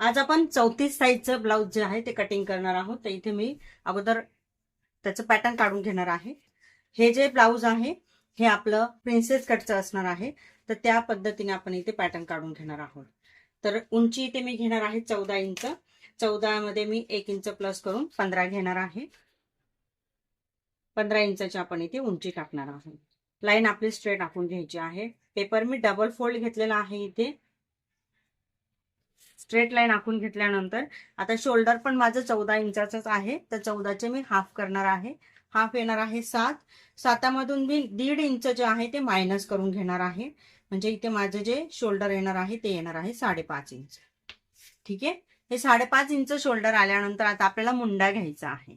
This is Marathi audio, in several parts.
आज आपण 34 साईजचं ब्लाउज जे आहे ते कटिंग करणार आहोत. तर इथे मी अगोदर त्याचं पॅटर्न काढून घेणार आहे. हे जे ब्लाउज आहे हे आपलं प्रिन्सेस कटचं असणार आहे. तर त्या पद्धतीने आपण इथे पॅटर्न काढून घेणार आहोत. तर उंची इथे मी घेणार आहे 14 इंच. 14 मध्ये मी 1 इंच प्लस करून 15 घेणार आहे. 15 इंचाची आपण इथे उंची टाकणार आहोत. लाईन आपली स्ट्रेट आखून घ्यायची आहे. पेपर मी डबल फोल्ड घेतलेला आहे. इथे स्ट्रेट लाईन आखून घेतल्यानंतर आता शोल्डर पण माझं 14 इंचाचंच आहे. तर 14चे मी हाफ करणार आहे. हाफ येणार आहे 7. 7मधून मी 1.5 इंच जे आहे ते मायनस करून घेणार आहे. म्हणजे इथे माझं जे शोल्डर येणार आहे ते येणार आहे 5.5 इंच. ठीक आहे. हे 5.5 इंच शोल्डर आल्यानंतर आता आपल्याला मुंडा घ्यायचा आहे.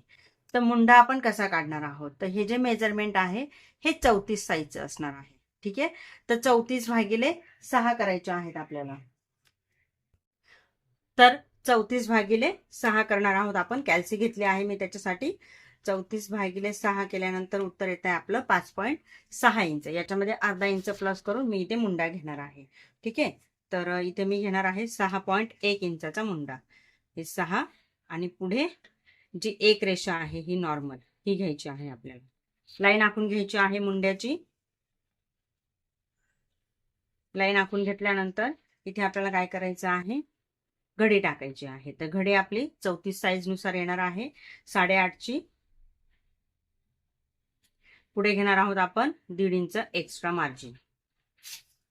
तर मुंडा आपण कसा काढणार आहोत, तर हे जे मेजरमेंट आहे हे 34 साईजचं असणार आहे. ठीक आहे. तर 34/6 करायचे आहेत आपल्याला. तर 34/6 करणार आहोत आपण. कॅल्सी घेतली आहे मी त्याच्यासाठी. 34/6 केल्यानंतर उत्तर येत आहे आपलं 5.6 इंच. याच्यामध्ये अर्धा इंच प्लस करून मी इथे मुंडा घेणार आहे. ठीक आहे. तर इथे मी घेणार आहे 6.1 इंचाचा मुंडा. हे 6 आणि पुढे जी एक रेषा आहे ही नॉर्मल ही घ्यायची आहे आपल्याला. लाईन आखून घ्यायची आहे मुंड्याची. लाईन आखून घेतल्यानंतर इथे आपल्याला काय करायचं आहे, घडी टाकायची आहे. तर घडी आपली 34 साईज नुसार येणार आहे. 8.5ची पुढे घेणार आहोत आपण 1.5 इंच एक्स्ट्रा मार्जिन.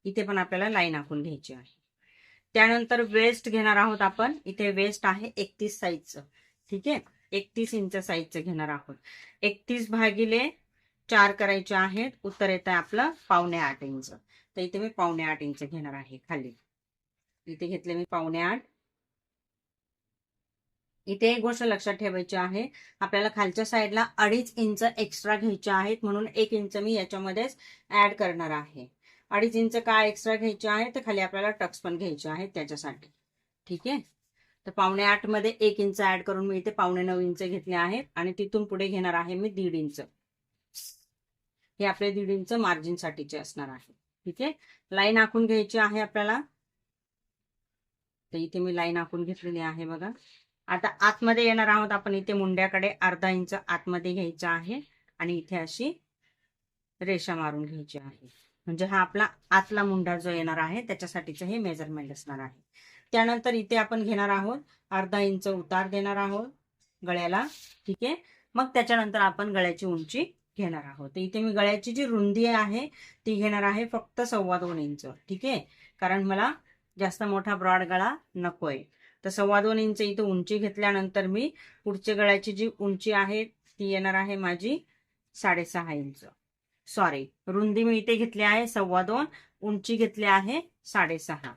इथे पण आपल्याला लाईन आखून घ्यायची आहे. त्यानंतर वेस्ट घेणार आहोत आपण. इथे वेस्ट आहे 31 साईजचं. ठीक आहे. 31 इंच साईजचं घेणार आहोत. 31/4 करायचे आहेत. उत्तर येत आहे आपलं 7.25 इंच. तर इथे मी 7.25 इंच घेणार आहे खाली. इथे घेतले मी 7.25. इथे एक गोष्ट लक्षात ठेवायची आहे, आपल्याला खालच्या साईडला 2.5 इंच एक्स्ट्रा घ्यायचे आहेत. म्हणून 1 इंच मी याच्यामध्येच ऍड करणार आहे. 2.5 इंच का एक्स्ट्रा घ्यायचे आहे, तर खाली आपल्याला टक्स पण घ्यायचे आहेत त्याच्यासाठी. ठीक आहे. तर 7.25 मध्ये 1 इंच ऍड करून मी इथे 9.25 इंच घेतले आहेत. आणि तिथून पुढे घेणार आहे मी 1.5 इंच. हे आपले 1.5 इंच मार्जिन साठीचे असणार आहे. ठीक आहे. लाईन आखून घ्यायची आहे आपल्याला. तर इथे मी लाईन आखून घेतलेली आहे बघा. आता आतमध्ये येणार आहोत आपण. इथे मुंड्याकडे अर्धा इंच आतमध्ये घ्यायचा आहे आणि इथे अशी रेषा मारून घ्यायची आहे. म्हणजे हा आपला आतला मुंडा जो येणार आहे त्याच्यासाठीचं हे मेजरमेंट असणार आहे. त्यानंतर इथे आपण घेणार आहोत अर्धा इंच उतार देणार आहोत गळ्याला. ठीक आहे. मग त्याच्यानंतर आपण गळ्याची उंची घेणार आहोत. इथे मी गळ्याची जी रुंदी आहे ती घेणार आहे फक्त 2.25 इंच. ठीक आहे. कारण मला जास्त मोठा ब्रॉड गळा नकोय. तर 2.25 इंच इथे उंची घेतल्यानंतर मी पुढच्या गळ्याची जी उंची आहे ती येणार आहे माझी 6.5 इंच. सॉरी, रुंदी मी इथे घेतली आहे 2.25, उंची घेतली आहे 6.5.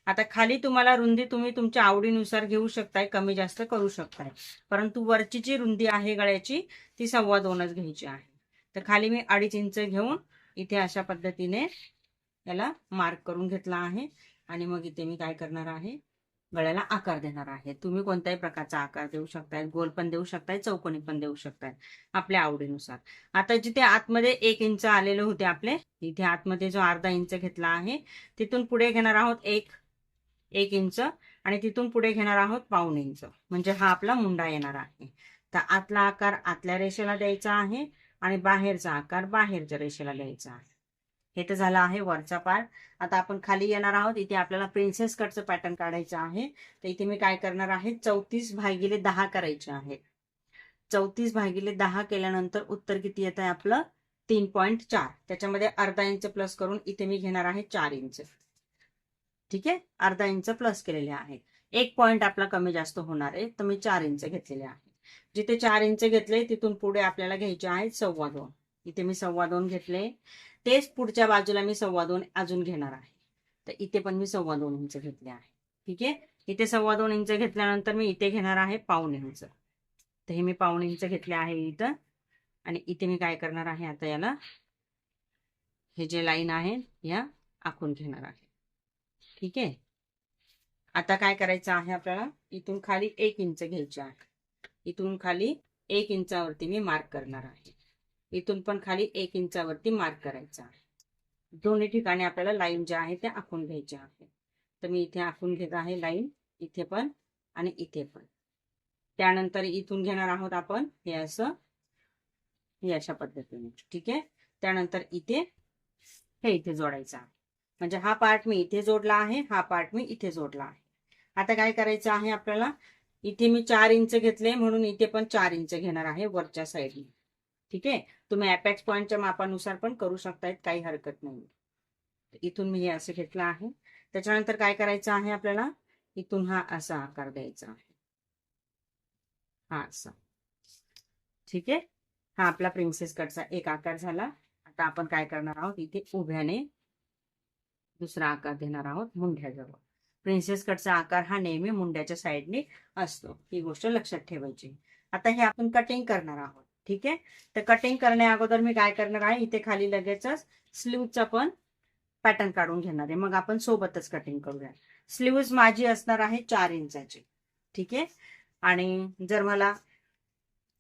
आता खाली तुम्हाला रुंदी तुम्ही तुमच्या आवडीनुसार घेऊ शकताय, कमी जास्त करू शकताय. परंतु वरची जी रुंदी आहे गळ्याची ती 2.25च घ्यायची आहे. तर खाली मी 2.5 इंच घेऊन इथे अशा पद्धतीने याला मार्क करून घेतला आहे. आणि मग इथे मी काय करणार आहे, गळ्याला आकार देणार आहे. तुम्ही कोणत्याही प्रकारचा आकार देऊ शकताय. गोल पण देऊ शकताय, चौकोनी पण देऊ शकताय, आपल्या आवडीनुसार. आता जिथे आतमध्ये 1 इंच आलेले होते आपले, इथे आतमध्ये जो अर्धा इंच घेतला आहे तिथून पुढे घेणार आहोत 1 इंच आणि तिथून पुढे घेणार आहोत 1.25 इंच. म्हणजे हा आपला मुंडा येणार आहे. तर आतला आकार आतल्या रेषेला द्यायचा आहे आणि बाहेरचा आकार बाहेरच्या रेषेला द्यायचा आहे. हे तर झालं आहे वरचा पार्ट. आता आपण खाली येणार आहोत. इथे आपल्याला प्रिन्सेस कटचं पॅटर्न काढायचं आहे. तर इथे मी काय करणार आहे, 34/10 करायचे आहे. 34/10 केल्यानंतर उत्तर किती येत आहे आपलं 3.4. त्याच्यामध्ये अर्धा इंच प्लस करून इथे मी घेणार आहे 4 इंच. ठीक आहे. अर्धा इंच प्लस केलेले आहे. 1 पॉइंट आपला कमी जास्त होणार आहे. तर मी 4 इंच घेतलेले आहे. जिथे 4 इंच घेतले तिथून पुढे आपल्याला घ्यायचे आहेत 2.25. इथे मी 2.25 घेतले. तेच पुढच्या बाजूला मी 2.25 अजून घेणार आहे. तर इथे पण मी 2.25 इंच घेतले आहे. ठीक आहे. इथे 2.25 इंच घेतल्यानंतर मी इथे घेणार आहे 1.25 इंच. तर हे मी 1.25 इंच घेतले आहे इथं. आणि इथे मी काय करणार आहे, आता याला हे जे लाईन आहे या आखून घेणार आहे. ठीक आहे. आता काय करायचं आहे आपल्याला, इथून खाली 1 इंच घ्यायचे आहे. इथून खाली 1 इंचावरती मी मार्क करणार आहे. इथून पण खाली 1 इंचावरती मार्क करायचा आहे. दोन्ही ठिकाणी आपल्याला लाईन ज्या आहे त्या आखून घ्यायच्या आहे. तर मी इथे आखून घेत आहे लाईन. इथे पण आणि इथे पण. त्यानंतर इथून घेणार आहोत आपण हे असं, हे अशा पद्धतीने. ठीक आहे. त्यानंतर इथे हे इथे जोडायचं आहे. म्हणजे हा पार्ट मी इथे जोडला आहे, हा पार्ट मी इथे जोडला आहे. आता काय करायचं आहे आपल्याला, इथे मी 4 इंच घेतले म्हणून इथे पण 4 इंच घेणार आहे वरच्या साईडने. ठीक आहे. तुम्ही अपेक्स पॉइंटच्या मापानुसार पण करू शकतायत, काही हरकत नाही. इथून मी हे असं घेतलं आहे. त्याच्यानंतर काय करायचं आहे आपल्याला, इथून हा असा आकार द्यायचा आहे, हा असा. ठीक आहे. हा आपला प्रिन्सेस कटचा एक आकार झाला. आता आपण काय करणार आहोत, इथे उभ्याने दुसरा आकार देणार आहोत मुंड्याजवळ. प्रिन्सेस कटचा आकार हा नेहमी मुंड्याच्या साईडने असतो, ही गोष्ट लक्षात ठेवायची. आता हे आपण कटिंग करणार आहोत. ठीक आहे. तर कटिंग करण्या अगोदर मी काय करणार आहे, इथे खाली लगेचच स्लीवचा पण पॅटर्न काढून घेणार आहे, मग आपण सोबतच कटिंग करूया. स्लीव्ज माझी असणार आहे 4 इंचाची. ठीक आहे. आणि जर मला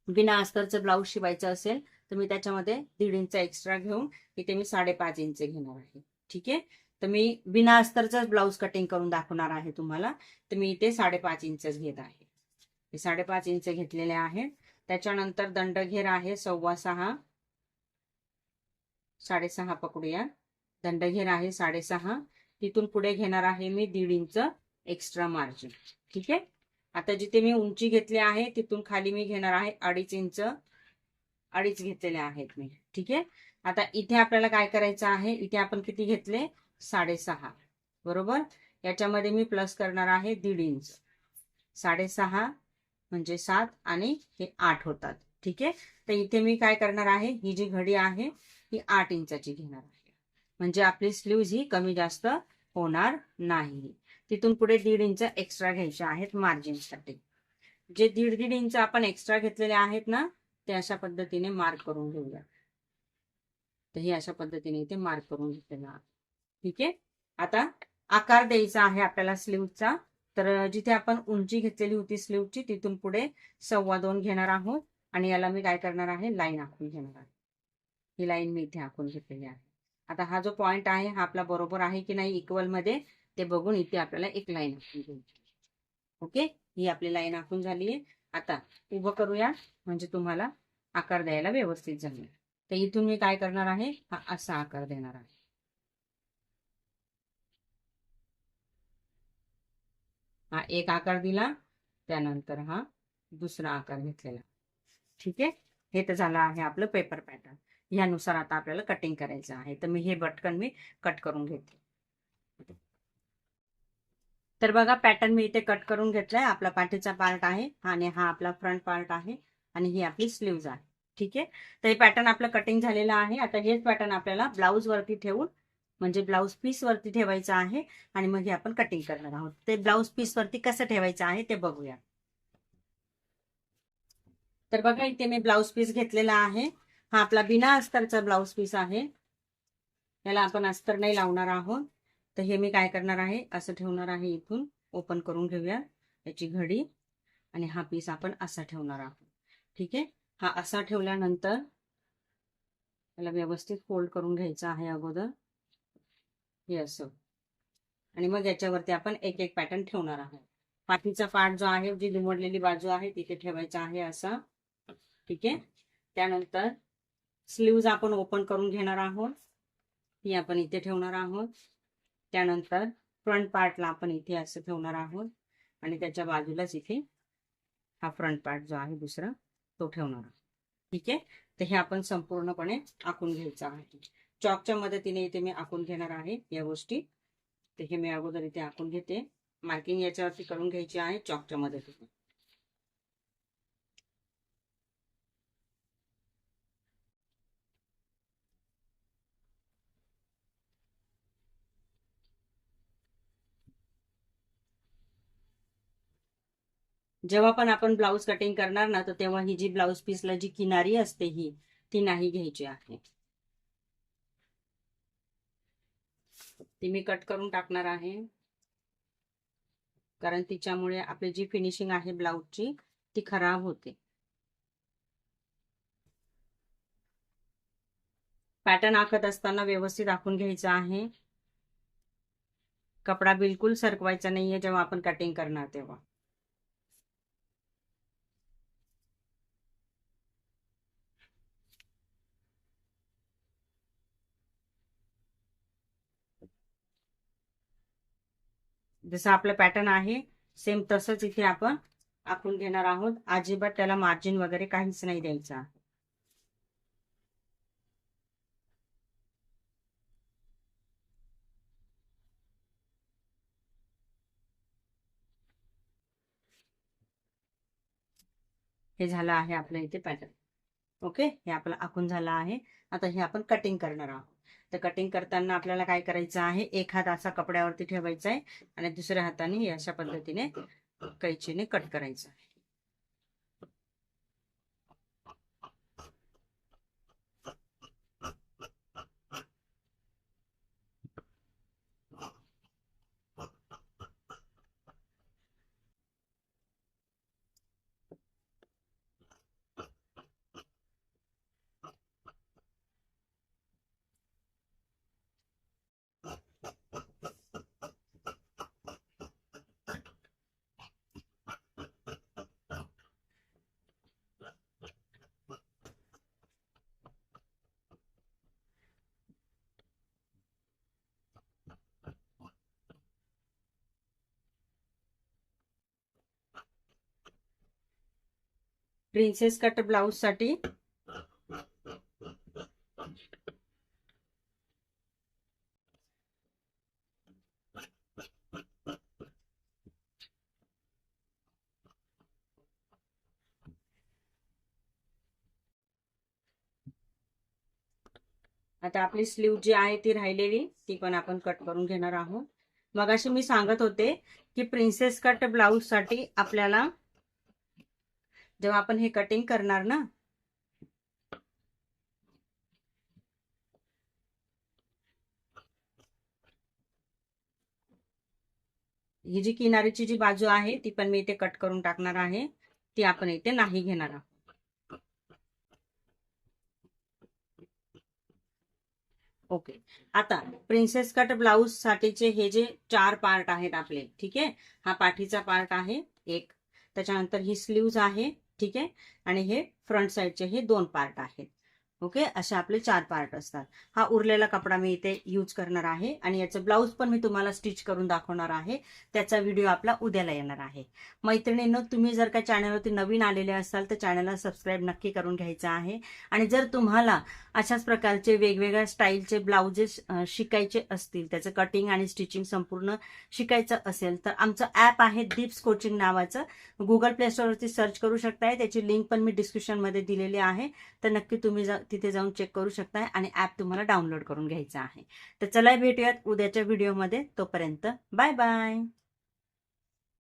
बिना अस्तरचं ब्लाऊज शिवायचं असेल तर मी त्याच्यामध्ये 1.5 इंच एक्स्ट्रा घेऊन इथे मी 5.5 इंच घेणार आहे. ठीक आहे. तर मी बिना अस्तरचाच ब्लाऊज कटिंग करून दाखवणार आहे तुम्हाला. तर मी इथे 5.5 इंचच घेत आहे. हे 5.5 इंच घेतलेले आहे. त्याच्यानंतर दंडघेर आहे 6.25, 6.5 पकडूया. दंडघेर आहे 6.5. तिथून पुढे घेणार आहे मी 1.5 इंच एक्स्ट्रा मार्जिन. ठीक आहे. आता जिथे मी उंची घेतली आहे तिथून खाली मी घेणार आहे 2.5 इंच, 2.5 घेतलेले आहेत मी. ठीक आहे. आता इथे आपल्याला काय करायचं आहे, इथे आपण किती घेतले, 6.5 बरोबर. याच्यामध्ये मी प्लस करणार आहे 1.5 इंच. 6.5 म्हणजे 7 आणि हे 8 होतात. ठीक आहे. तर इथे मी काय करणार आहे, ही जी घडी आहे ही 8 इंचाची घेणार आहे, म्हणजे आपली स्लीव्ज ही कमी जास्त होणार नाही. तिथून पुढे 1.5 इंच एक्स्ट्रा घ्यायचे आहेत मार्जिनसाठी. जे 1.5 इंच आपण एक्स्ट्रा घेतलेले आहेत ना, ते अशा पद्धतीने मार्क करून घेऊया. तर हे अशा पद्धतीने इथे मार्क करून घेतलेलं आहे. ठीक आहे. आता आकार द्यायचा आहे आपल्याला स्लीवचा. तर जिथे आपण उंची घेतलेली होती स्लीवची तिथून पुढे 2.25 घेणार आहोत आणि याला मी काय करणार आहे, लाईन आखून घेणार आहे. ही लाईन मी इथे आखून घेतलेली आहे. आता हा जो पॉइंट आहे हा आपला बरोबर आहे की नाही इक्वल मध्ये ते बघून इथे आपल्याला एक लाईन आखून घ्यायची. ओके. ही आपली लाईन आखून झाली आहे. आता उभं करूया म्हणजे तुम्हाला आकार द्यायला व्यवस्थित जमेल. तर इथून मी काय करणार आहे, हा असा आकार देणार आहे. हा एक आकार दिला, त्यानंतर हा दुसरा आकार घेतलेला. ठीक आहे. हे तर झालं आहे आपलं पेपर पॅटर्न. यानुसार आता आपल्याला कटिंग करायचं आहे. तर मी हे बटकन मी कट करून घेते. तर बघा पॅटर्न मी इथे कट करून घेतलाय. आपला पाठीचा पार्ट आहे आणि हा आपला फ्रंट पार्ट आहे आणि ही आपली स्लीव्ज आहे. ठीक आहे. तर हे पॅटर्न आपलं कटिंग झालेलं आहे. आता हेच पॅटर्न आपल्याला ब्लाऊज वरती ठेवून म्हणजे ब्लाऊज पीस वरती ठेवायचं आहे आणि मग हे आपण कटिंग करणार आहोत. ते ब्लाऊज पीस वरती कसं ठेवायचं आहे ते बघूया. तर बघा इथे मी ब्लाऊज पीस घेतलेला आहे. हा आपला बिना अस्तरचा ब्लाऊज पीस आहे. याला आपण अस्तर नाही लावणार आहोत. तर हे मी काय करणार आहे, असं ठेवणार आहे. इथून ओपन करून घेऊया याची घडी आणि हा पीस आपण असा ठेवणार आहोत. ठीक आहे. हा असा ठेवल्यानंतर याला व्यवस्थित फोल्ड करून घ्यायचं आहे अगोदर, हे असं. आणि मग याच्यावरती आपण एक एक पॅटर्न ठेवणार आहोत. पाठीचा पार्ट जो आहे, जी दुमडलेली बाजू आहे तिथे ठेवायचा आहे असा. ठीक आहे. त्यानंतर स्लीव्ज आपण ओपन करून घेणार आहोत, ही आपण इथे ठेवणार आहोत. त्यानंतर फ्रंट पार्टला आपण इथे असं ठेवणार आहोत आणि त्याच्या बाजूलाच इथे हा फ्रंट पार्ट जो आहे दुसरा तो ठेवणार आहोत. ठीक आहे. तर हे आपण संपूर्णपणे आखून घ्यायचं आहे. चॉकच्या मदतीने इथे मी आखून घेणार आहे या गोष्टी. तर हे मी अगोदर इथे आखून घेते. मार्किंग याच्यावरती करून घ्यायची आहे चॉकच्या मदतीने. जेव्हा पण आपण ब्लाऊज कटिंग करणार ना, तर तेव्हा ही जी ब्लाऊज पीसला जी किनारी असते ही ती नाही घ्यायची आहे. ती मी कट करून टाकणार आहे, कारण तिच्यामुळे आपली जी फिनिशिंग आहे ब्लाऊजची ती खराब होते. पॅटर्न आखत असताना व्यवस्थित आखून घ्यायचं आहे. कपडा बिलकुल सरकवायचा नाहीये जेव्हा आपण कटिंग करणार तेव्हा. जसं आपलं पॅटर्न आहे सेम तसंच इथे आपण आखून घेणार आहोत. अजिबात त्याला मार्जिन वगैरे काहीच नाही द्यायचा. हे झालं आहे आपलं इथे पॅटर्न. ओके, हे आपलं आखून झालं आहे. आता हे आपण कटिंग करणार आहोत. तर कटिंग करताना आपल्याला काय करायचं आहे, एक हात असा कपड्यावरती ठेवायचा आहे आणि दुसऱ्या हाताने अशा पद्धतीने कैचीने कट करायचं आहे. प्रिन्सेस कट ब्लाउज साठी आता आपली स्लीव जी आहे ती राहिलेली ती पण आपण कट करून घेणार आहोत. मगाशी मी सांगत होते की प्रिन्सेस कट ब्लाउज साठी आपल्याला जेव्हा आपण हे कटिंग करणार ना, ही जी किनारीची जी बाजू आहे ती पण मी इथे कट करून टाकणार आहे. ती आपण इथे नाही घेणार आहोत. ओके, आता प्रिन्सेस कट ब्लाउज साठीचे हे जे 4 पार्ट आहेत आपले, ठीक आहे. हा पाठीचा पार्ट आहे एक, त्याच्यानंतर ही स्लीव्ज आहे, ठीक आहे, आणि हे फ्रंट साइडचे हे 2 पार्ट आहेत. ओके, असे आपले 4 पार्ट असतात. हा उरलेला कपडा मी इथे यूज करणार आहे आणि याचं ब्लाउज पण मी तुम्हाला स्टिच करून दाखवणार आहे. त्याचा व्हिडिओ आपला उद्याला येणार आहे. मैत्रिणींनो, तुम्ही जर का चॅनलवरती नवीन आलेले असाल तर चॅनलला सबस्क्राईब नक्की करून घ्यायचं आहे. आणि जर तुम्हाला अशाच प्रकारचे वेगवेगळ्या स्टाईलचे ब्लाउजेस शिकायचे असतील, त्याचं कटिंग आणि स्टिचिंग संपूर्ण शिकायचं असेल तर आमचं ॲप आहे दीप्स कोचिंग नावाचं. गुगल प्ले स्टोअरवरती सर्च करू शकताय. त्याची लिंक पण मी डिस्क्रिप्शनमध्ये दिलेली आहे. तर नक्की तुम्ही तिथे जाऊन चेक करू शकताय आणि ॲप तुम्हाला डाउनलोड करून घ्यायचा आहे. तर चला भेटूयात उद्याच्या व्हिडिओमध्ये. तोपर्यंत बाय बाय.